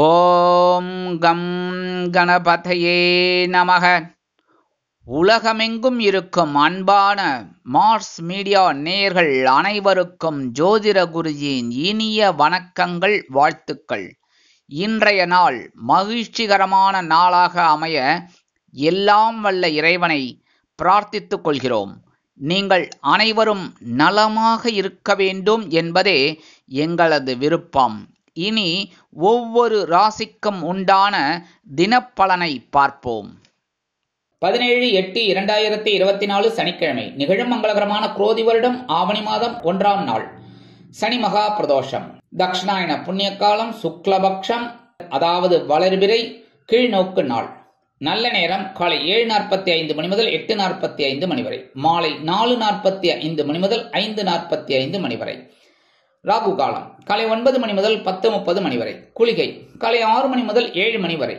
ஓம் come கணபதையே நமக. உலகமெங்கும் இருக்கும் அன்பான மார்ஸ் மீடியா நேயர்கள் அனைவருக்கும் ஜோதிட குருஜியின் இனிய வணக்கங்கள், வாழ்த்துக்கள். இன்றைய நாள் மகிழ்ச்சிகரமான நாளாக அமைய எல்லாம் வல்ல இறைவனை பிரார்த்தித்துக் கொள்கிறோம். நீங்கள் அனைவரும் நலமாக இருக்க வேண்டும் என்பதே எங்களது விருப்பம். இனி ஒவ்வொரு ராசிக்கும் உண்டான தினப்பலனை பார்ப்போம். 17/8/2024 சனிக்கிழமை நிகழும் மங்களகரமான குரோதி வருடம் ஆவணி மாதம் 1ஆம் நாள் சனி மகா பிரதோஷம். தக்ஷணாயன புண்ணிய காலம் சுக்லபக்ஷம், அதாவது வளர்பிறை கீழ்நோக்கு நாள். நல்ல நேரம் காலை 7:45 மணி முதல் 8:45 மணி வரை, மாலை 4:45 மணி முதல் 5:45 மணி வரை. ராகு காலம் காலை 9 மணி முதல் 10:30 மணி வரை. குளிகை காலை 6 மணி முதல் 7 மணி வரை.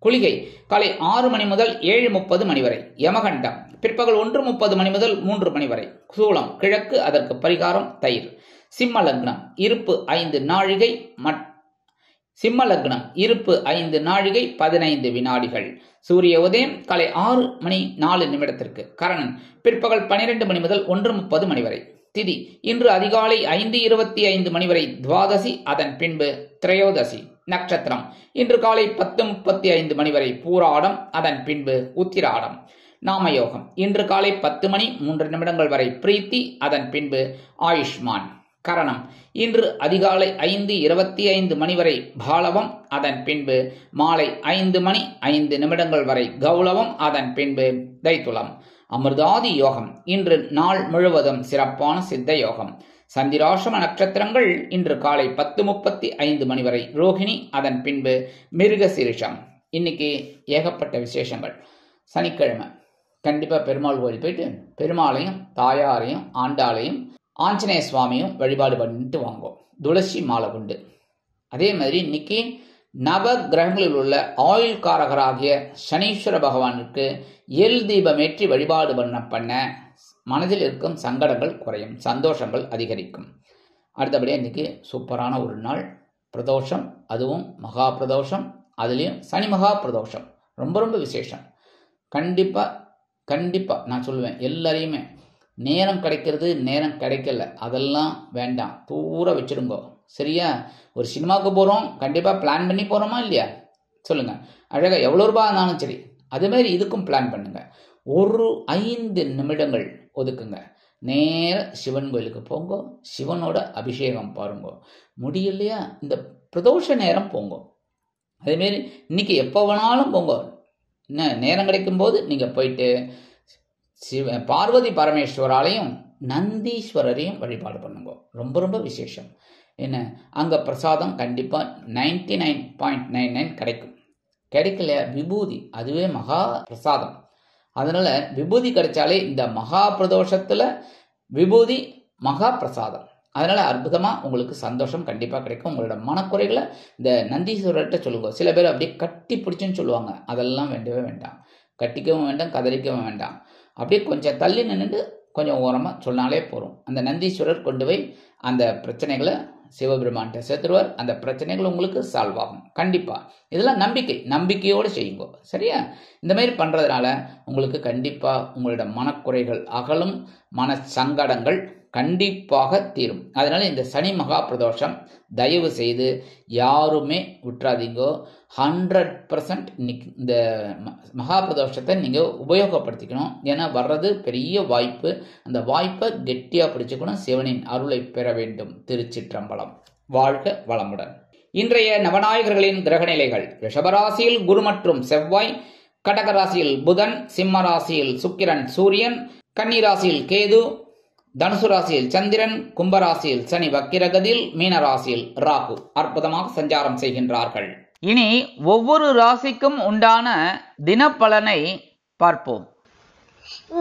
குளிகை காலை 6 மணி முதல் 7:30 மணி வரை. யமகண்டம் பிற்பகல் 1:30 மணி முதல் 3 மணி வரை. சூலம் கிழக்கு, அதற்கு பரிகாரம் தயிர். சிம்ம லக்னம் இருப்பு 5 நாழிகை. சிம்ம லக்னம் இருப்பு 5 நாழிகை 15 வினாடிகள். சூரிய உதயம் காலை 6 மணி 4 நிமிடத்திற்கு. கரணன் பிற்பகல் 12 மணி முதல் 1:30 மணி வரை. திதி இன்று அதிகாலை 5:25 மணி வரை துவாதசி, அதன் பின்பு திரையோதசி. நட்சத்திரம் இன்று காலை 10:35 மணி வரை பூராடம், அதன் பின்பு உத்திராடம். நாமயோகம் இன்று காலை 10 மணி 3 நிமிடங்கள் வரை பிரீத்தி, அதன் பின்பு ஆயுஷ்மான். கரணம் இன்று அதிகாலை 5:25 மணி வரை பாலவம், அதன் பின்பு மாலை 5 மணி 5 நிமிடங்கள் வரை கௌளவம், அதன் பின்பு தைத்துளம். அமிர்தாதி யோகம் இன்று நாள் முழுவதும் சிறப்பான சித்த யோகம். சந்திராசிரம நட்சத்திரங்கள் இன்று காலை 10:35 மணி வரை ரோகிணி, அதன் பின்பு மிருகசீரிஷம். இன்னைக்கு ஏகப்பட்ட விசேஷங்கள். சனிக்கிழமை கண்டிப்பா பெருமாள் கோயில் போயிட்டு பெருமாளையும் தாயாரையும் ஆண்டாளையும் ஆஞ்சநேய சுவாமியும் வழிபாடு பண்ணிட்டு வாங்குவோம். துளசி மாலை உண்டு. அதே மாதிரி இன்னைக்கு நவ கிரகங்களில் உள்ள ஆயுள் காரகராகிய சனீஸ்வர பகவானுக்கு எல் தீபமேற்றி வழிபாடு பண்ண மனதில் இருக்கும் சங்கடங்கள் குறையும், சந்தோஷங்கள் அதிகரிக்கும். அடுத்தபடியாக இன்னைக்கு சூப்பரான ஒரு நாள் பிரதோஷம், அதுவும் மகா பிரதோஷம், அதுலேயும் சனி மகா பிரதோஷம். ரொம்ப ரொம்ப விசேஷம். கண்டிப்பாக நான் சொல்லுவேன், எல்லாரையுமே நேரம் கிடைக்கிறது நேரம் கிடைக்கல அதெல்லாம் வேண்டாம், தூர வச்சிருங்கோ. சரியா? ஒரு சினிமாவுக்கு போகிறோம், கண்டிப்பாக பிளான் பண்ணி போகிறோமா இல்லையா? சொல்லுங்கள். அழகாக எவ்வளோ ரூபாய் ஆனாலும் சரி, அதுமாரி இதுக்கும் பிளான் பண்ணுங்க. ஒரு 5 நிமிடங்கள் ஒதுக்குங்க. நேர சிவன் கோயிலுக்கு போங்க, சிவனோட அபிஷேகம் பாருங்க. முடியலையா இந்த பிரதோஷ நேரம் போங்க. அதேமாரி இன்னைக்கு எப்போ வேணாலும் போங்க. என்ன நேரம் கிடைக்கும் போது நீங்கள் போயிட்டு பார்வதி பரமேஸ்வராலையும் நந்தீஸ்வரரையும் வழிபாடு பண்ணுங்க. ரொம்ப ரொம்ப விசேஷம். என்ன அங்கே பிரசாதம் கண்டிப்பாக 99.99 கிடைக்கும். கிடைக்கல விபூதி, அதுவே மகா பிரசாதம். அதனால விபூதி கிடைச்சாலே இந்த மகா பிரதோஷத்துல விபூதி மகா பிரசாதம். அதனால அற்புதமா உங்களுக்கு சந்தோஷம் கண்டிப்பா கிடைக்கும். உங்களோட மனக்குறைகளை இந்த நந்தீஸ்வரர்கிட்ட சொல்லுங்க. சில பேர் அப்படியே கட்டி பிடிச்சுன்னு சொல்லுவாங்க, அதெல்லாம் வேண்டவே வேண்டாம். கட்டிக்கவும் வேண்டாம், கதறிக்கவும் வேண்டாம். அப்படியே கொஞ்சம் தள்ளி நின்றுட்டு கொஞ்சம் ஓரமாக சொன்னாலே போகிறோம். அந்த நந்தீஸ்வரர் கொண்டு போய் அந்த பிரச்சனைகளை சிவபெருமான்கிட்ட சேர்த்துருவார். அந்த பிரச்சனைகள் உங்களுக்கு சால்வ் ஆகும். கண்டிப்பாக இதெல்லாம் நம்பிக்கையோடு செய்யுங்க. சரியா? இந்த மாதிரி பண்ணுறதுனால உங்களுக்கு கண்டிப்பாக உங்களோட மனக்குறைகள் அகலும், மன சங்கடங்கள் கண்டிப்பாக தீரும். அதனால இந்த சனி மகா பிரதோஷம் தயவு செய்து யாருமே விட்டுறாதீங்கோ. 100% இன்னைக்கு இந்த மகா பிரதோஷத்தை நீங்கள் உபயோகப்படுத்திக்கணும். ஏன்னா வர்றது பெரிய வாய்ப்பு. அந்த வாய்ப்பை கெட்டியாக பிடிச்சுக்கணும். சிவனின் அருளை பெற வேண்டும். திருச்சிற்றம்பலம். வாழ்க வளமுடன். இன்றைய நவநாயகர்களின் கிரகநிலைகள்: ரிஷபராசியில் குரு மற்றும் செவ்வாய், கடகராசியில் புதன், சிம்ம ராசியில் சுக்கிரன் சூரியன், கன்னிராசியில் கேது, தனுசு ராசியில் சந்திரன், கும்பராசியில் சனி வக்கிரகதியில், மீனராசியில் ராகு அற்புதமாக சஞ்சாரம் செய்கின்றார்கள். இனி ஒவ்வொரு ராசிக்கும் உண்டான தினப்பலனை பார்ப்போம்.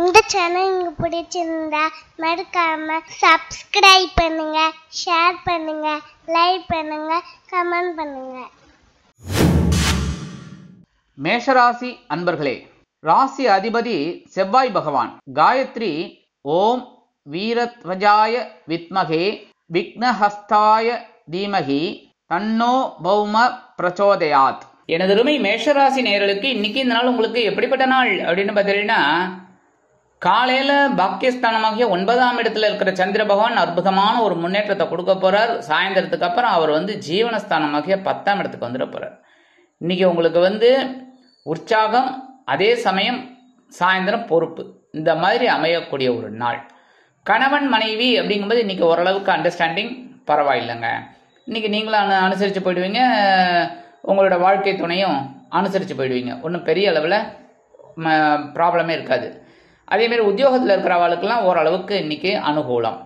இந்த சேனல் உங்களுக்கு பிடிச்சிருந்தா மறக்காம சப்ஸ்கிரைப் பண்ணுங்க, ஷேர் பண்ணுங்க, லைக் பண்ணுங்க, கமெண்ட் பண்ணுங்க. மேஷராசி அன்பர்களே, ராசி அதிபதி செவ்வாய் பகவான். காயத்ரி ஓம் வீரத்வஜாய வித்மகே விக்னஹஸ்தாய தீமகி தன்னோ பௌம பிரச்சோதயாத். எனதருமை மேஷராசி நேயர்களுக்கு இன்னைக்கு இந்த நாள் உங்களுக்கு எப்படிப்பட்ட நாள் அப்படின்னு பார்த்தீங்கன்னா, காலையில பாக்கியஸ்தானமாகிய 9ஆம் இடத்துல இருக்கிற சந்திர பகவான் அற்புதமான ஒரு முன்னேற்றத்தை கொடுக்க போறார். சாயந்தரத்துக்கு அப்புறம் அவர் ஜீவனஸ்தானமாகிய 10ஆம் இடத்துக்கு வந்துட போறார். இன்னைக்கு உங்களுக்கு உற்சாகம், அதே சமயம் சாயந்தரம் பொறுப்பு, இந்த மாதிரி அமையக்கூடிய ஒரு நாள். கணவன் மனைவி அப்படிங்கும்போது இன்னைக்கு ஓரளவுக்கு அண்டர்ஸ்டாண்டிங் பரவாயில்லைங்க. இன்னைக்கு நீங்களும் அனுசரித்து போயிடுவீங்க, உங்களோட வாழ்க்கை துணையும் அனுசரித்து போயிடுவீங்க. ஒன்றும் பெரிய அளவில் ப்ராப்ளமே இருக்காது. அதேமாரி உத்தியோகத்தில் இருக்கிறவர்களுக்கெல்லாம் ஓரளவுக்கு இன்னைக்கு அனுகூலம்.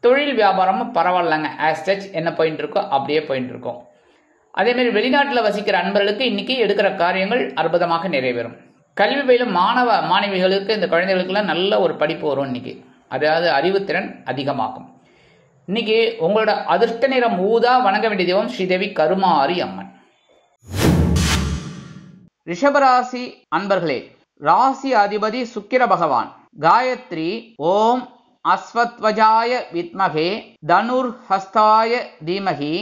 தொழில் வியாபாரமும் பரவாயில்லைங்க, ஆஸ்டச் என்ன போயிட்டு இருக்கோ அப்படியே போயிட்டு இருக்கோம். அதேமாரி வெளிநாட்டில் வசிக்கிற அன்பர்களுக்கு இன்னைக்கு எடுக்கிற காரியங்கள் அற்புதமாக நிறைவேறும். கல்வி பயிலும் மாணவ மாணவிகளுக்கு, இந்த குழந்தைகளுக்கெல்லாம் நல்ல ஒரு படிப்பு வரும் இன்னைக்கு, அதாவது அறிவுத்திறன் அதிகமாகும். இன்னைக்கு உங்களோட அதிர்ஷ்ட நிறம் ஊதா. வணங்க வேண்டிய தெய்வம் ஸ்ரீதேவி கருமாரி அம்மன். ரிஷபராசி அன்பர்களே, ராசி அதிபதி சுக்கிர பகவான். காயத்ரி ஓம் அஸ்வத்வஜாய வித்மகே தனுர் ஹஸ்தாய தீமகி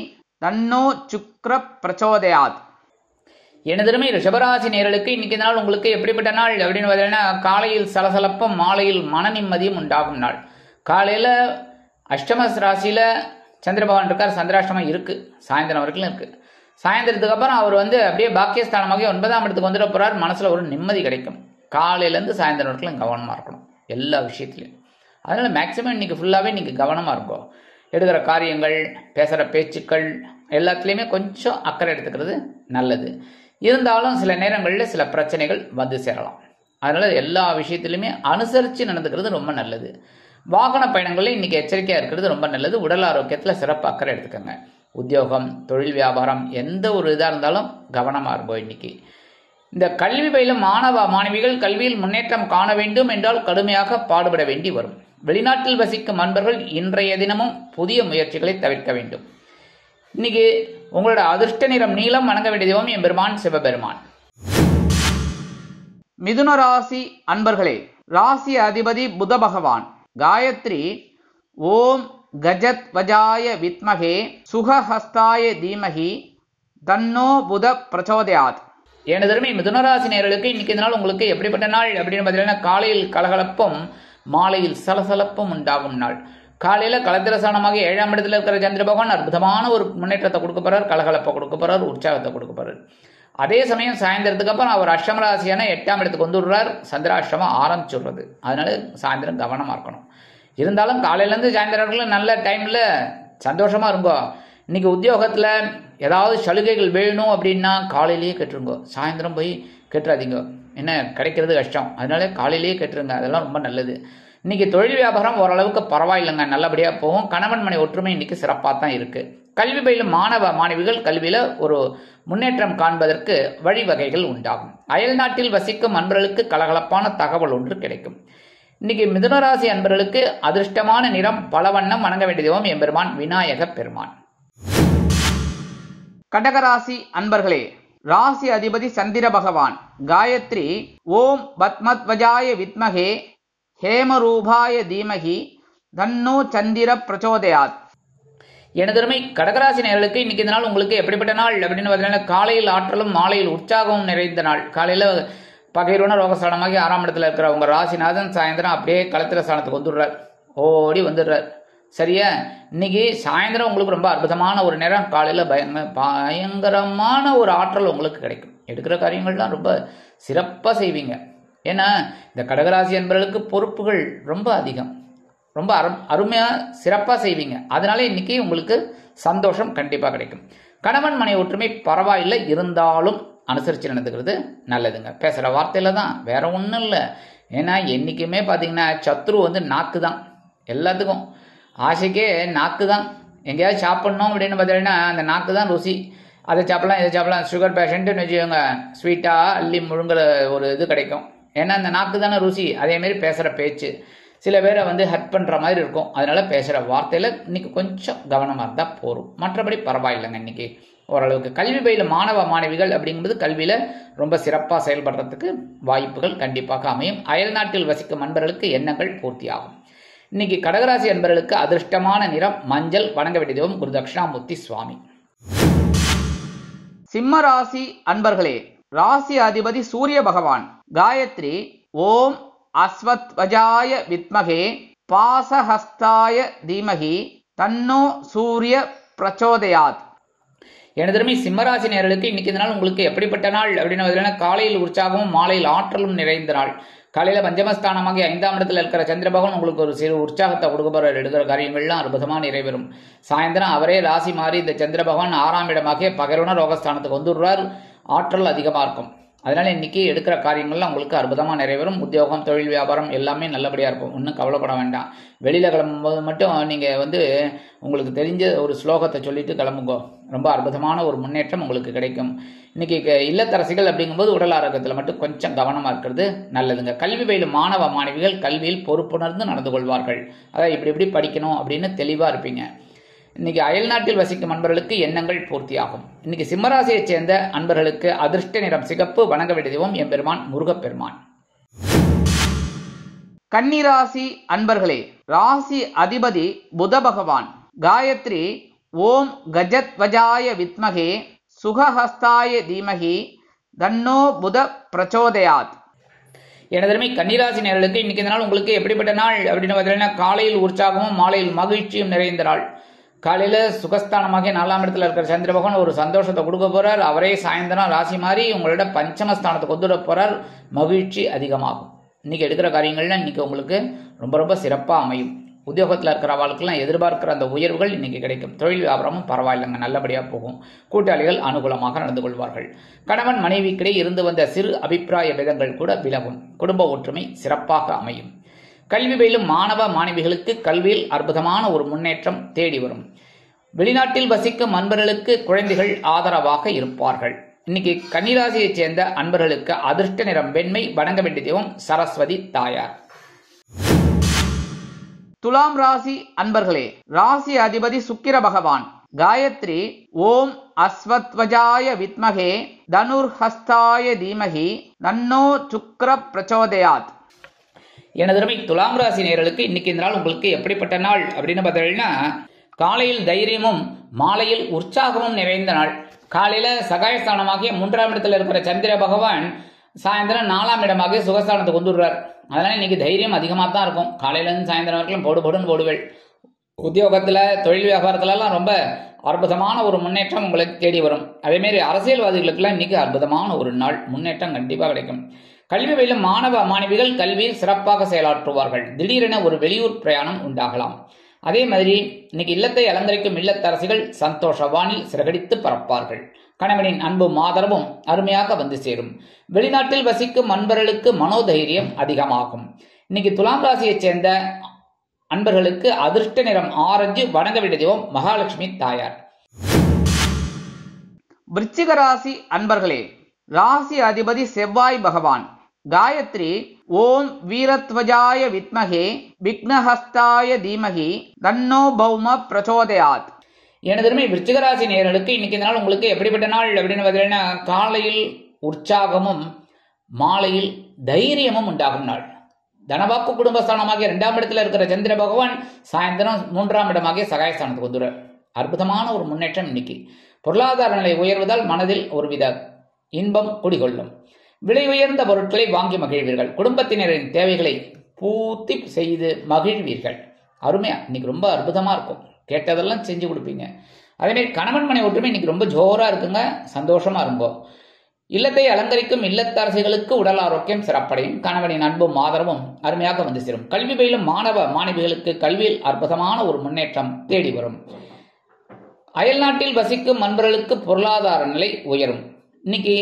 தன்னோ சுக்ர பிரச்சோதயாத். எனதருமை ரிஷபராசி நேயர்களுக்கு இன்னைக்கு நாள் உங்களுக்கு எப்படிப்பட்ட நாள் அப்படின்னு பார்த்தீங்கன்னா, காலையில் சலசலப்பும் மாலையில் மன நிம்மதியும் உண்டாகும் நாள். காலையில் அஷ்டம ராசியில சந்திர பகவான் இருக்கார், சந்திராஷ்டமம் இருக்கு, சாயந்தரம் வரைக்கும் இருக்கு. சாயந்தரத்துக்கு அப்புறம் அவர் அப்படியே பாக்கியஸ்தானமாக 9ஆம் இடத்துக்கு வந்துட போறார். மனசுல ஒரு நிம்மதி கிடைக்கும். காலையிலேருந்து சாயந்தரம் வரைக்கும் கவனமா இருக்கணும் எல்லா விஷயத்துலையும். அதனால மேக்சிமம் இன்னைக்கு ஃபுல்லாவே நீங்க கவனமா இருக்கும். எடுக்கிற காரியங்கள், பேசுற பேச்சுக்கள் எல்லாத்துலேயுமே கொஞ்சம் அக்கறை எடுத்துக்கிறது நல்லது. இருந்தாலும் சில நேரங்களில் சில பிரச்சனைகள் வந்து சேரலாம். அதனால எல்லா விஷயத்திலுமே அனுசரித்து நடந்துக்கிறது ரொம்ப நல்லது. வாகன பயணங்களில் இன்னைக்கு எச்சரிக்கையாக இருக்கிறது ரொம்ப நல்லது. உடல் ஆரோக்கியத்தில் சிறப்பு அக்கறை எடுத்துக்கோங்க. உத்தியோகம், தொழில் வியாபாரம் எந்த ஒரு இதாக இருந்தாலும் கவனமாக இருக்கும். இன்னைக்கு இந்த கல்வி பயிலும் மாணவ மாணவிகள் கல்வியில் முன்னேற்றம் காண வேண்டும் என்றால் கடுமையாக பாடுபட வேண்டி வரும். வெளிநாட்டில் வசிக்கும் அன்பர்கள் இன்றைய தினமும் புதிய முயற்சிகளை தவிர்க்க வேண்டும். இன்னைக்கு உங்களோட அதிர்ஷ்ட நிறம் நீலம். வணங்க வேண்டிய தெய்வம் எம்பெருமான் சிவபெருமான். மிதுன ராசி அன்பர்களே, ராசி அதிபதி புத பகவான். காயத்ரி ஓம் கஜத் வஜாய வித்மகே சுகஹஸ்தாய தீமகி தன்னோ புத பிரச்சோதயாத். எனதருமை மிதுனராசி நேயர்களுக்கு இன்னைக்கு நாள் உங்களுக்கு எப்படிப்பட்ட நாள் அப்படின்னு பார்த்தீங்கன்னா, காலையில் கலகலப்பும் மாலையில் சலசலப்பும் உண்டாகும் நாள். காலையில கலத்திரசானமாக 7ஆம் இடத்துல இருக்கிற சந்திர பகவான் அற்புதமான ஒரு முன்னேற்றத்தை கொடுக்க போறார், கலகலப்பை கொடுக்க போறார், உற்சாகத்தை கொடுக்க போறார். அதே சமயம் சாயந்தரத்துக்கு அப்புறம் அவர் அஷ்டம ராசியான 8ஆம் இடத்துக்கு வந்துடுறார். சந்திராஷ்டமம் ஆரம்பிச்சுடுறது. அதனால சாயந்தரம் கவனமா இருக்கணும். இருந்தாலும் காலையிலேருந்து சாயந்தரம் நல்ல டைம்ல சந்தோஷமா இருங்கோ. இன்னைக்கு உத்தியோகத்துல ஏதாவது சலுகைகள் வேணும் அப்படின்னா காலையிலேயே கேட்டுருங்கோ. சாயந்தரம் போய் கேட்டுறாதீங்க, என்ன கிடைக்கிறது கஷ்டம். அதனால காலையிலேயே கேட்டுருங்க, அதெல்லாம் ரொம்ப நல்லது. இன்னைக்கு தொழில் வியாபாரம் ஓரளவுக்கு பரவாயில்லைங்க, நல்லபடியாக போகும். கணவன் மனை ஒற்றுமை இன்னைக்கு சிறப்பாக தான் இருக்கு. கல்வி பயிலும் மாணவ மாணவிகள் கல்வியில ஒரு முன்னேற்றம் காண்பதற்கு வழிவகைகள் உண்டாகும். அயல் நாட்டில் வசிக்கும் அன்பர்களுக்கு கலகலப்பான தகவல் ஒன்று கிடைக்கும். இன்னைக்கு மிதுனராசி அன்பர்களுக்கு அதிர்ஷ்டமான நிறம் பலவண்ணம். வணங்க வேண்டிய தெய்வம் எம்பெருமான் விநாயக பெருமான். கடகராசி அன்பர்களே, ராசி அதிபதி சந்திர பகவான். காயத்ரி ஓம் பத்மத்வஜாய வித்மகே ஹேமரூபாய தீமகி தன்னோ சந்திர பிரச்சோதயாத். எனதருமை கடகராசி நேயர்களுக்கு இன்னைக்கு இந்த நாள் உங்களுக்கு எப்படிப்பட்ட நாள் அப்படின்னு பார்த்தீங்கன்னா, காலையில் ஆற்றலும் மாலையில் உற்சாகமும் நிறைந்த நாள். காலையில் பகைரோன ரோகஸ்தானமாகி 6ஆம் இடத்துல இருக்கிற உங்க ராசிநாதன் சாயந்தரம் அப்படியே களத்திர ஸ்தானத்துக்கு வந்துடுறார், ஓடி வந்துடுறார். சரியா? இன்னைக்கு சாயந்தரம் உங்களுக்கு ரொம்ப அற்புதமான ஒரு நேரம். காலையில் பயங்கரமான ஒரு ஆற்றல் உங்களுக்கு கிடைக்கும். எடுக்கிற காரியங்கள்லாம் ரொம்ப சிறப்பாக செய்வீங்க. ஏன்னா இந்த கடகராசி என்பவர்களுக்கு பொறுப்புகள் ரொம்ப அதிகம், ரொம்ப அருமையாக சிறப்பாக செய்வீங்க. அதனால இன்னைக்கு உங்களுக்கு சந்தோஷம் கண்டிப்பாக கிடைக்கும். கணவன் மனை ஒற்றுமை பரவாயில்லை, இருந்தாலும் அனுசரித்து நடந்துக்கிறது நல்லதுங்க. பேசுகிற வார்த்தையில தான், வேற ஒன்றும் இல்லை. ஏன்னா என்றைக்குமே பார்த்தீங்கன்னா சத்ரு நாக்கு தான். எல்லாத்துக்கும் ஆசைக்கே நாக்கு தான். எங்கேயாவது சாப்பிட்ணும் அப்படின்னு பார்த்தீங்கன்னா அந்த நாக்கு தான் ருசி. அதை சாப்பிடலாம், இதை சாப்பிடலாம். சுகர் பேஷண்ட்டுன்னு வச்சுக்கோங்க, ஸ்வீட்டாக அள்ளி முழுங்குற ஒரு இது கிடைக்கும். ஏன்னா அந்த நாக்கு தானே ருசி. அதேமாரி பேசுகிற பேச்சு சில பேரை ஹர்ட் பண்ணுற மாதிரி இருக்கும். அதனால பேசுகிற வார்த்தையில் இன்னைக்கு கொஞ்சம் கவனமாக இருந்தால் போகும். மற்றபடி பரவாயில்லைங்க. இன்னைக்கு ஓரளவுக்கு கல்வி பயிலும் மாணவ மாணவிகள் அப்படிங்கும்போது கல்வியில் ரொம்ப சிறப்பாக செயல்படுறதுக்கு வாய்ப்புகள் கண்டிப்பாக அமையும். அயல் நாட்டில் வசிக்கும் அன்பர்களுக்கு எண்ணங்கள் பூர்த்தியாகும். இன்னைக்கு கடகராசி அன்பர்களுக்கு அதிர்ஷ்டமான நிறம் மஞ்சள். வணங்க வேண்டிய தெய்வம் குரு தட்சிணாமூர்த்தி சுவாமி. சிம்ம ராசி அன்பர்களே, ராசி அதிபதி சூரிய பகவான். காயத்ரி ஓம் அஸ்வத்வஜாய வித்மகே பாசஹஸ்தாய தீமகி தன்னோ சூரிய பிரச்சோதயாத். எனதருமை சிம்மராசி நேயர்களுக்கு இன்னைக்கு இந்த நாள் உங்களுக்கு எப்படிப்பட்ட நாள் அப்படின்னு காலையில் உற்சாகமும் மாலையில் ஆற்றலும் நிறைந்த நாள். காலையில பஞ்சமஸ்தானமாகி 5ஆம் இடத்துல இருக்கிற சந்திர பகவான் உங்களுக்கு ஒரு சிறு உற்சாகத்தை கொடுக்க போற எடுக்கிற காரியங்கள்லாம் அற்புதமா நிறைவேறும். சாயந்தரம் அவரே ராசி மாறி இந்த சந்திர பகவான் 6ஆம் இடமாகிய பகருண ரோகஸ்தானத்துக்கு வந்துடுறார். ஆற்றல் அதிகமா இருக்கும். அதனால இன்னைக்கு எடுக்கிற காரியங்கள்லாம் உங்களுக்கு அற்புதமா நிறைவேறும். உத்தியோகம், தொழில், வியாபாரம் எல்லாமே நல்லபடியா இருக்கும். ஒன்றும் கவலைப்பட வேண்டாம். வெளியில கிளம்பும்போது மட்டும் நீங்க உங்களுக்கு தெரிஞ்ச ஒரு ஸ்லோகத்தை சொல்லிட்டு கிளம்புங்க. ரொம்ப அற்புதமான ஒரு முன்னேற்றம் உங்களுக்கு கிடைக்கும். இன்னைக்கு இல்லத்தரசிகள் அப்படிங்கும்போது உடல் ஆரோக்கியத்தில் மட்டும் கொஞ்சம் கவனமா இருக்கிறது நல்லதுங்க. கல்வி பயிலும் மாணவ மாணவிகள் கல்வியில் பொறுப்புணர்ந்து நடந்து கொள்வார்கள். அதாவது இப்படி படிக்கணும் அப்படின்னு தெளிவா இருப்பீங்க. இன்னைக்கு அயல் நாட்டில் வசிக்கும் அன்பர்களுக்கு எண்ணங்கள் பூர்த்தியாகும். இன்னைக்கு சிம்மராசியைச் சேர்ந்த அன்பர்களுக்கு அதிர்ஷ்ட நிறம் சிகப்பு. வணங்க வேண்டிய தெய்வம் எம்பெருமான் முருகப்பெருமான். கன்னிராசி அன்பர்களே, ராசி அதிபதி புத பகவான். காயத்ரி ஓம் கஜத்வஜாய வித்மகே சுகஹஸ்தாய தீமகி தன்னோ புத பிரச்சோதயாத். எனதருமை கன்னிராசி நேயர்களுக்கு இன்னைக்கு இந்த நாள் உங்களுக்கு எப்படிப்பட்ட நாள் அப்படின்னு பார்த்தீங்கன்னா, காலையில் உற்சாகமும் மாலையில் மகிழ்ச்சியும் நிறைந்த நாள். காலையில சுகஸ்தானமாக 4ஆம் இடத்துல இருக்கிற சந்திர பகவான் ஒரு சந்தோஷத்தை கொடுக்க போறார். அவரே சாயந்தரம் ராசி மாறி உங்களோட பஞ்சமஸ்தானத்துக்கு வந்துட போறார். மகிழ்ச்சி அதிகமாகும். இன்னைக்கு எடுக்கிற காரியங்கள்லாம் இன்னைக்கு உங்களுக்கு ரொம்ப ரொம்ப சிறப்பா அமையும். உத்தியோகத்தில் இருக்கிற வாழ்க்கெல்லாம் எதிர்பார்க்கிற அந்த உயர்வுகள் இன்னைக்கு கிடைக்கும். தொழில் வியாபாரமும் பரவாயில்லைங்க, நல்லபடியா போகும். கூட்டாளிகள் அனுகூலமாக நடந்து கொள்வார்கள். கணவன் மனைவிக்கிடையே இருந்து வந்த சிறு அபிப்பிராய பேதங்கள் கூட விலகும். குடும்ப ஒற்றுமை சிறப்பாக அமையும். கல்வி பயிலும் மாணவ மாணவிகளுக்கு கல்வியில் அற்புதமான ஒரு முன்னேற்றம் தேடி வரும். வெளிநாட்டில் வசிக்கும் அன்பர்களுக்கு குழந்தைகள் ஆதரவாக இருப்பார்கள். இன்னைக்கு கன்னிராசியைச் சேர்ந்த அன்பர்களுக்கு அதிர்ஷ்ட நிறம் வெண்மை. வணங்க வேண்டிய தெய்வம் சரஸ்வதி தாயார். துலாம் ராசி அன்பர்களே, ராசி அதிபதி சுக்கிர பகவான். காயத்ரி ஓம் அஸ்வத்வஜாய வித்மகே தனுர்ஹஸ்தாய தீமகி தன்னோ சுக்ர பிரச்சோதயாத். எனதருமை துலாம் ராசி நேயர்களுக்கு இன்னைக்கு இந்த நாள் உங்களுக்கு எப்படிப்பட்ட நாள் அப்படின்னு பார்த்தீங்கன்னா, காலையில் தைரியமும் மாலையில் உற்சாகமும் நிறைந்த நாள். காலையில சகாயஸ்தானமாகிய 3ஆம் இடத்துல இருக்கிற சந்திர பகவான் சாயந்தரம் 4ஆம் இடமாகிய சுகஸ்தானத்துக்கு வந்துடுறார். அதனால இன்னைக்கு தைரியம் அதிகமாக தான் இருக்கும். காலையில இருந்து சாயந்தரம் வரைக்கும் போடுன்னு போடுவேள். உத்தியோகத்துல தொழில் வியாபாரத்துல எல்லாம் ரொம்ப அற்புதமான ஒரு முன்னேற்றம் உங்களுக்கு தேடி வரும். அதே மாதிரி அரசியல்வாதிகளுக்கெல்லாம் இன்னைக்கு அற்புதமான ஒரு நாள். முன்னேற்றம் கண்டிப்பா கிடைக்கும். கல்வி பயிலும் மாணவ மாணவிகள் கல்வியில் சிறப்பாக செயலாற்றுவார்கள். திடீரென ஒரு வெளியூர் பிரயாணம் உண்டாகலாம். அதே மாதிரி இன்னைக்கு இல்லத்தை அலங்கரிக்கும் இல்லத்தரசிகள் சந்தோஷ வானில் சிறகடித்து பறப்பார்கள். கணவனின் அன்பும் ஆதரவும் அருமையாக வந்து சேரும். வெளிநாட்டில் வசிக்கும் அன்பர்களுக்கு மனோதைரியம் அதிகமாகும். இன்னைக்கு துலாம் ராசியைச் சேர்ந்த அன்பர்களுக்கு அதிர்ஷ்ட நிறம் ஆரஞ்சு. வணங்க வேண்டிய தெய்வம் மகாலட்சுமி தாயார். விருச்சிக ராசி அன்பர்களே, ராசி அதிபதி செவ்வாய் பகவான். காயத்ரி ஓம் வீரத்வஜாய வித்மகே விக்னஹஸ்தாய தீமகி தன்னோ பௌம பிரச்சோதயாத். எனதருமை விருச்சிக ராசி நேயர்களுக்கு இன்னைக்கு இந்த நாள் உங்களுக்கு எப்படிப்பட்ட நாள் அப்படின்னு பார்த்தீங்கன்னா, காலையில் உற்சாகமும் மாலையில் தைரியமும் உண்டாகும் நாள். தனவாக்கு குடும்பஸ்தானமாகிய 2ஆம் இடத்துல இருக்கிற சந்திர பகவான் சாயந்தரம் 3ஆம் இடமாகிய சகாயஸ்தானத்துக்கு வந்துடுறார். அற்புதமான ஒரு முன்னேற்றம் இன்னைக்கு. பொருளாதார நிலை உயர்வதால் மனதில் ஒருவித இன்பம் குடிகொள்ளும். விலை உயர்ந்த பொருட்களை வாங்கி மகிழ்வீர்கள். குடும்பத்தினரின் தேவைகளை பூர்த்தி செய்து மகிழ்வீர்கள். அருமையா இன்னைக்கு ரொம்ப அற்புதமா இருக்கும். கேட்டதெல்லாம் செஞ்சு கொடுப்பீங்க. அதே மாதிரி கணவன் மனை ஒற்றுமை இன்னைக்கு ரொம்ப ஜோரா இருக்குங்க. சந்தோஷமா இருங்கோ. இல்லத்தை அலங்கரிக்கும் இல்லத்தரசிகளுக்கு உடல் ஆரோக்கியம் சிறப்படையும். கணவனின் அன்பும் ஆதரவும் அருமையாக வந்து சேரும். கல்வி பயிலும் மாணவ மாணவிகளுக்கு கல்வியில் அற்புதமான ஒரு முன்னேற்றம் தேடி வரும். அயல்நாட்டில் வசிக்கும் அன்பர்களுக்கு பொருளாதார நிலை உயரும். இன்னைக்கு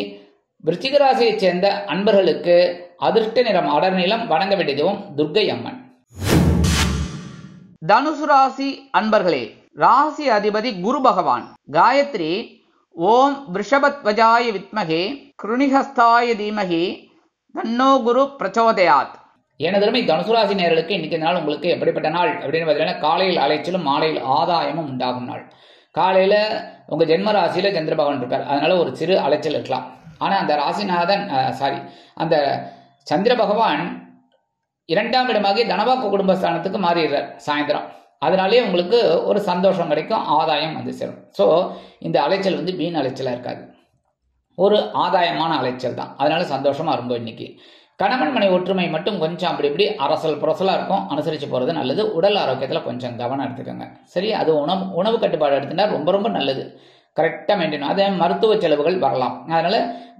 விருச்சிக ராசியைச் சேர்ந்த அன்பர்களுக்கு அதிர்ஷ்ட நிறம் அடர் நீலம். வணங்க வேண்டிய தெய்வம் துர்க்கை அம்மன். தனுசு ராசி அன்பர்களே, ராசி அதிபதி குரு பகவான். காயத்ரி ஓம் ரிஷபத்வஜாய வித்மகே கிருணிஹஸ்தாய தீமகி தன்னோ குரு பிரச்சோதயாத். எனதருமை தனுசு ராசி நேயர்களுக்கு இன்னைக்கு நாள் உங்களுக்கு எப்படிப்பட்ட நாள் அப்படின்னு பார்த்தீங்கன்னா, காலையில் அலைச்சலும் மாலையில் ஆதாயமும் உண்டாகும் நாள். காலையில உங்க ஜென்ம ராசியில சந்திர பகவான் இருக்கார். அதனால ஒரு சிறு அலைச்சல் இருக்கலாம். ஆனா அந்த ராசிநாதன் அந்த சந்திர பகவான் 2ஆம் இடமாகி தனவாக்கு குடும்பஸ்தானத்துக்கு மாறிடுறார் சாயந்தரம். அதனாலே உங்களுக்கு ஒரு சந்தோஷம் கிடைக்கும், ஆதாயம் வந்து சேரும். ஸோ இந்த அலைச்சல் வீண் அலைச்சலாக இருக்காது. ஒரு ஆதாயமான அலைச்சல் தான். அதனால சந்தோஷமா இருக்கும். இன்னைக்கு கணவன் மனை ஒற்றுமை மட்டும் கொஞ்சம் அப்படி இப்படி அரசல் புரசலா இருக்கும், அனுசரிச்சு போறது நல்லது. உடல் ஆரோக்கியத்துல கொஞ்சம் கவனம் எடுத்துக்கோங்க. சரி, அது உணவு கட்டுப்பாடு எடுத்துட்டா ரொம்ப ரொம்ப நல்லது. கரெக்டாக மெயின்டைன். அதே மருத்துவ செலவுகள் வரலாம், அதனால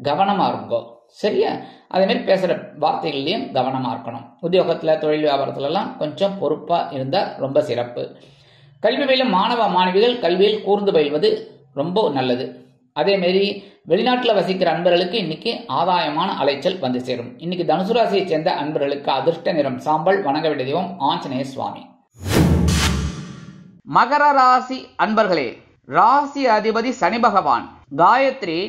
கவனமா இருக்கும். சரியா? அதே மாதிரி பேசுற வார்த்தைகள்லையும் கவனமா இருக்கணும். உத்தியோகத்துல தொழில் வியாபாரத்துல எல்லாம் கொஞ்சம் பொறுப்பா இருந்தா ரொம்ப சிறப்பு. கல்வி பயிலும் மாணவ மாணவிகள் கல்வியில் கூர்ந்து பயில்வது ரொம்ப நல்லது. அதே மாதிரி வெளிநாட்டில் வசிக்கிற அன்பர்களுக்கு இன்னைக்கு ஆதாயமான அலைச்சல் வந்து சேரும். இன்னைக்கு தனுசு ராசியை சேர்ந்த அன்பர்களுக்கு அதிர்ஷ்ட நிறம் சாம்பல். வணங்க வேண்டிய தெய்வம் ஆஞ்சநேய சுவாமி. மகர ராசி அன்பர்களே, ராசி அதிபதி சனி பகவான். காயத்ரி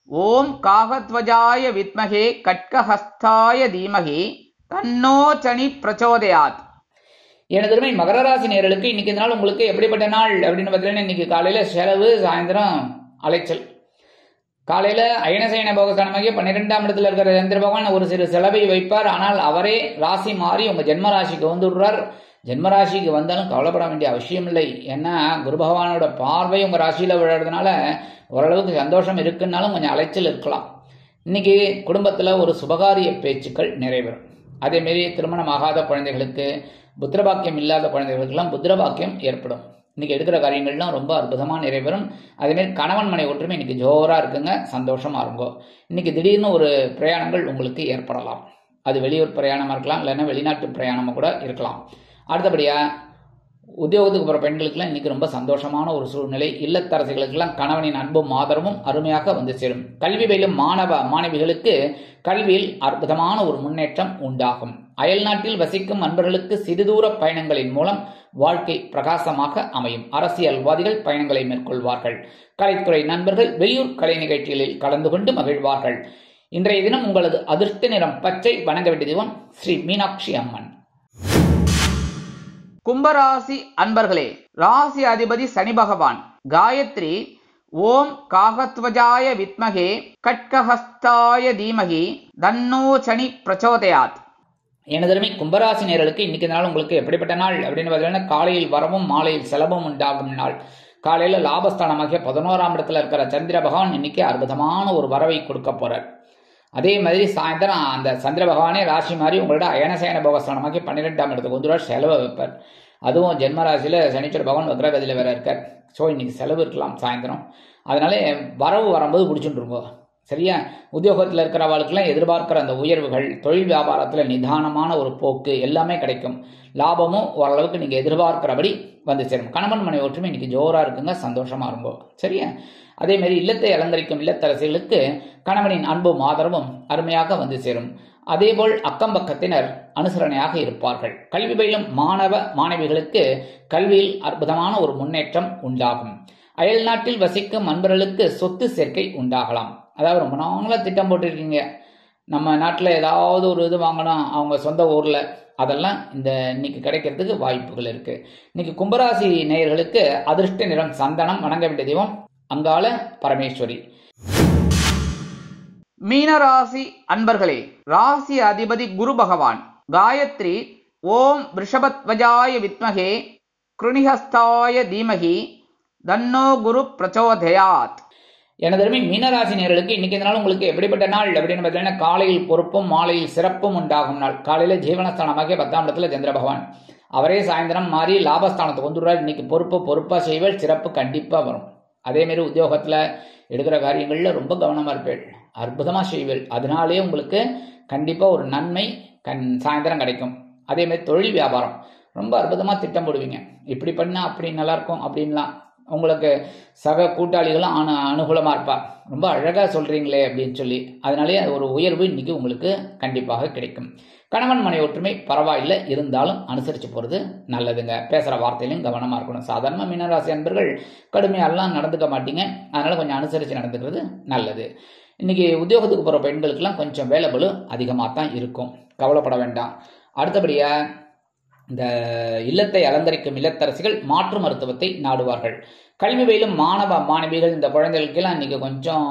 ஓம் காகத்வஜாய வித்மகே கட்கஹஸ்தாய தீமகி தன்னோ சனி பிரச்சோதயாத். எனது மகர ராசி நேயர்களுக்கு இன்னைக்கு நாள் உங்களுக்கு எப்படிப்பட்ட நாள் அப்படின்னு பார்த்தீங்கன்னா, இன்னைக்கு காலையில செலவு, சாயந்தரம் அலைச்சல். காலையில அயனசயன போகஸ்தானமாகிய 12ஆம் இடத்துல இருக்கிற சந்திர பகவான் ஒரு சிறு செலவை வைப்பார். ஆனால் அவரே ராசி மாறி உங்க ஜென்ம ராசிக்கு வந்து விடுறார். ஜென்ம ராசிக்கு வந்தாலும் கவலைப்பட வேண்டிய அவசியம் இல்லை. ஏன்னா குரு பகவானோட பார்வை உங்க ராசியில விழுறதுனால ஓரளவுக்கு சந்தோஷம் இருக்குன்னாலும் கொஞ்சம் அலைச்சல் இருக்கலாம். இன்னைக்கு குடும்பத்துல ஒரு சுபகாரிய பேச்சுக்கள் நிறைவேறும். அதே மாரி திருமணம் ஆகாத குழந்தைகளுக்கு, புத்திரபாக்கியம் இல்லாத குழந்தைகளுக்கெல்லாம் புத்திரபாக்கியம் ஏற்படும். இன்னைக்கு எடுக்கிற காரியங்கள்லாம் ரொம்ப அற்புதமா நிறைவேறும். அதேமாரி கணவன் மனை ஒற்றுமை இன்னைக்கு ஜோரா இருக்குங்க, சந்தோஷமா இருக்கும். இன்னைக்கு திடீர்னு ஒரு பிரயாணங்கள் உங்களுக்கு ஏற்படலாம். அது வெளியூர் பிரயாணமா இருக்கலாம், இல்லைன்னா வெளிநாட்டு பிரயாணமா கூட இருக்கலாம். அடுத்தபடியா உத்தியோகத்துக்கு போகிற பெண்களுக்கெல்லாம் இன்னைக்கு ரொம்ப சந்தோஷமான ஒரு சூழ்நிலை. இல்லத்தரசிகளுக்கெல்லாம் கணவனின் அன்பும் ஆதரவும் அருமையாக வந்து சேரும். கல்வி பயிலும் மாணவ மாணவிகளுக்கு கல்வியில் அற்புதமான ஒரு முன்னேற்றம் உண்டாகும். அயல் நாட்டில் வசிக்கும் அன்பர்களுக்கு சிறுதூர பயணங்களின் மூலம் வாழ்க்கை பிரகாசமாக அமையும். அரசியல்வாதிகள் பயணங்களை மேற்கொள்வார்கள். கலைத்துறை நண்பர்கள் வெளியூர் கலை நிகழ்ச்சிகளில் கலந்து கொண்டு மகிழ்வார்கள். இன்றைய தினம் உங்களது அதிர்ஷ்ட நிறம் பச்சை. வணங்க வேண்டிய தெய்வம் ஸ்ரீ மீனாட்சி அம்மன். கும்பராசி அன்பர்களே, ராசி அதிபதி சனி பகவான். காயத்ரி ஓம் காகத்வஜாய வித்மகே கட்கஹஸ்தாய தீமகி தன்னோ சனி பிரச்சோதயாத். எனதருமை கும்பராசி நேயர்களுக்கு இன்னைக்கு நாள் உங்களுக்கு எப்படிப்பட்ட நாள் அப்படின்னு பார்த்தீங்கன்னா, காலையில் வரவும் மாலையில் செலவும் உண்டாகும் நாள். காலையில லாபஸ்தானமாகிய 11ஆம் இடத்துல இருக்கிற சந்திர பகவான் இன்னைக்கு அற்புதமான ஒரு வரவை கொடுக்க போறார். அதே மாதிரி சாயந்தரம் அந்த சந்திர பகவானே ராசி மாதிரி உங்களோட அயனசயன போகஸ்தானமாகி 12ஆம் இடத்துக்கு வந்து செலவை வைப்பார். அதுவும் ஜென்ம ராசியில சனீஸ்வர பகவான் வக்ரகதியில வேற இருக்கார். ஸோ இன்னைக்கு செலவு இருக்கலாம் சாயந்தரம். அதனால வரவு வரும்போது பிடிச்சுட்டு இருக்கோம். சரியா? உத்தியோகத்தில் இருக்கிறவர்களுக்கெல்லாம் எதிர்பார்க்கிற அந்த உயர்வுகள், தொழில் வியாபாரத்தில் நிதானமான ஒரு போக்கு எல்லாமே கிடைக்கும். லாபமும் ஓரளவுக்கு நீங்கள் எதிர்பார்க்கிறபடி வந்து சேரும். கணவன் மனை ஒற்றுமை இன்னைக்கு ஜோரா இருக்குங்க, சந்தோஷமா இருக்கும். சரியா? அதே மாதிரி இல்லத்தை அலங்கரிக்கும் இல்லத்தரசிகளுக்கு கணவனின் அன்பும் ஆதரவும் அருமையாக வந்து சேரும். அதேபோல் அக்கம் பக்கத்தினர் அனுசரணையாக இருப்பார்கள். கல்வி பயிலும் மாணவ மாணவிகளுக்கு கல்வியில் அற்புதமான ஒரு முன்னேற்றம் உண்டாகும். அயல் நாட்டில் வசிக்கும் அன்பர்களுக்கு சொத்து சேர்க்கை உண்டாகலாம். அதாவது ரொம்ப நாங்களா திட்டம் போட்டுருக்கீங்க, நம்ம நாட்டில் ஏதாவது ஒரு இது வாங்கணும் அவங்க சொந்த ஊர்ல, அதெல்லாம் இந்த இன்னைக்கு கிடைக்கிறதுக்கு வாய்ப்புகள் இருக்கு. இன்னைக்கு கும்பராசி நேயர்களுக்கு அதிர்ஷ்ட நிறம் சந்தனம். வணங்க வேண்டிய தெய்வம் அங்காள பரமேஸ்வரி. மீனராசி அன்பர்களே, ராசி அதிபதி குரு பகவான். காயத்ரி ஓம் ரிஷபத்வஜாய வித்மகே கிருணிஹஸ்தாய தீமகி தன்னோ குரு பிரச்சோதயாத். எனதருமை மீனராசி நேயர்களுக்கு இன்னைக்கு இந்த நாள் உங்களுக்கு எப்படிப்பட்ட நாள் அப்படின்னு பார்த்தீங்கன்னா, காலையில் பொறுப்பும் மாலையில் சிறப்பும் உண்டாகும் நாள். காலையில ஜீவனஸ்தானமாகிய 10ஆம் இடத்துல சந்திர பகவான் அவரே சாயந்தரம் மாறி லாபஸ்தானத்துக்கு வந்துடுறார். இன்னைக்கு பொறுப்பா செய்வல், சிறப்பு கண்டிப்பா வரும். அதே மாதிரி உத்தியோகத்துல எடுக்கிற காரியங்கள்ல ரொம்ப கவனமா இருப்பேன், அற்புதமா செய்வல். அதனாலே உங்களுக்கு கண்டிப்பா ஒரு நன்மை சாயந்தரம் கிடைக்கும். அதே மாதிரி தொழில் வியாபாரம் ரொம்ப அற்புதமா திட்டம் போடுவீங்க. இப்படி பண்ணா அப்படி நல்லா இருக்கும் அப்படின்லாம் உங்களுக்கு சக கூட்டாளிகளும் அனுகூலமா இருப்பா. ரொம்ப அழகா சொல்றீங்களே அப்படின்னு சொல்லி, அதனாலே ஒரு உயர்வு இன்னைக்கு உங்களுக்கு கண்டிப்பாக கிடைக்கும். கணவன் மனை ஒற்றுமை பரவாயில்லை, இருந்தாலும் அனுசரிச்சு போறது நல்லதுங்க. பேசுற வார்த்தையிலும் கவனமா இருக்கணும். சாதாரண மீனராசி அன்பர்கள் கடுமையெல்லாம் நடந்துக்க மாட்டீங்க, அதனால கொஞ்சம் அனுசரிச்சு நடந்துக்கிறது நல்லது. இன்னைக்கு உத்தியோகத்துக்கு போற பெண்களுக்கெல்லாம் கொஞ்சம் வேலை பளு அதிகமாக தான் இருக்கும், கவலைப்பட வேண்டாம். அடுத்தபடியா இந்த இல்லத்தை அலங்கரிக்கும் இல்லத்தரசிகள் மாற்று மருத்துவத்தை நாடுவார்கள். கல்வி பயிலும் மாணவ மாணவிகள் இந்த குழந்தைகளுக்கெல்லாம் இன்னைக்கு கொஞ்சம்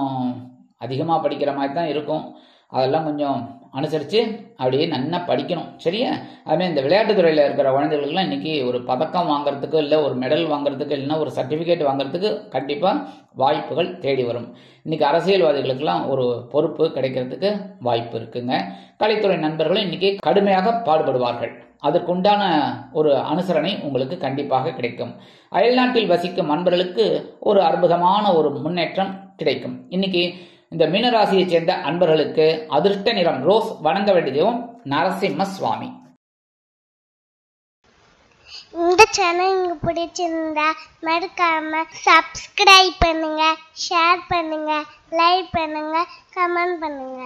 அதிகமாக படிக்கிற மாதிரி தான் இருக்கும். அதெல்லாம் கொஞ்சம் அனுசரித்து அப்படியே நல்லா படிக்கணும். சரியா? அதுமாதிரி இந்த விளையாட்டுத்துறையில் இருக்கிற குழந்தைகளுக்குலாம் இன்றைக்கி ஒரு பதக்கம் வாங்குறதுக்கு, இல்லை ஒரு மெடல் வாங்குறதுக்கு, இல்லைன்னா ஒரு சர்டிஃபிகேட் வாங்குறதுக்கு கண்டிப்பாக வாய்ப்புகள் தேடி வரும். இன்றைக்கி அரசியல்வாதிகளுக்கெல்லாம் ஒரு பொறுப்பு கிடைக்கிறதுக்கு வாய்ப்பு இருக்குங்க. கலைத்துறை நண்பர்களும் இன்றைக்கி கடுமையாக பாடுபடுவார்கள். அதற்குண்டான ஒரு அனுசரணை உங்களுக்கு கண்டிப்பாக கிடைக்கும். அயல்நாட்டில் வசிக்கும் அன்பர்களுக்கு ஒரு அற்புதமான ஒரு முன்னேற்றம் கிடைக்கும். இன்னைக்கு இந்த மீனராசியை சேர்ந்த அன்பர்களுக்கு அதிர்ஷ்ட நிறம் ரோஸ். வணங்க வேண்டிய தெய்வம் நரசிம்ம சுவாமி. இந்த சேனல் உங்களுக்கு பிடிச்சிருந்தா மறக்காம சப்ஸ்கிரைப் பண்ணுங்க, ஷேர் பண்ணுங்க, லைக் பண்ணுங்க, கமெண்ட் பண்ணுங்க.